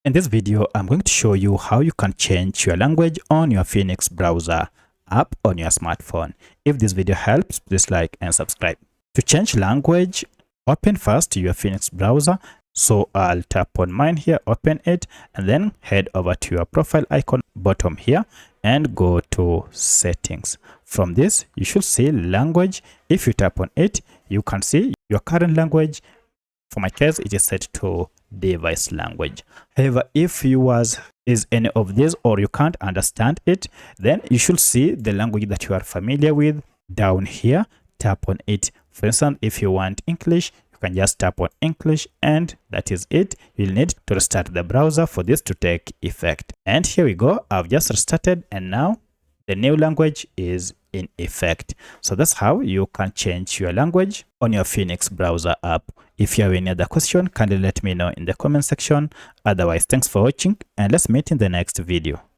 In this video, I'm going to show you how you can change your language on your Phoenix browser app on your smartphone. If this video helps, please like and subscribe. To change language, open first your Phoenix browser. So I'll tap on mine here, open it, and then head over to your profile icon bottom here and go to settings. From this, you should see language. If you tap on it, you can see your current language. For my case, it is set to device language. However, if yours is any of these or you can't understand it, then you should see the language that you are familiar with down here. Tap on it. For instance, if you want English, you can just tap on English and that is it. You'll need to restart the browser for this to take effect. And here we go. I've just restarted and now the new language is in effect. So that's how you can change your language on your Phoenix browser app. If you have any other question, kindly let me know in the comment section. Otherwise, thanks for watching and let's meet in the next video.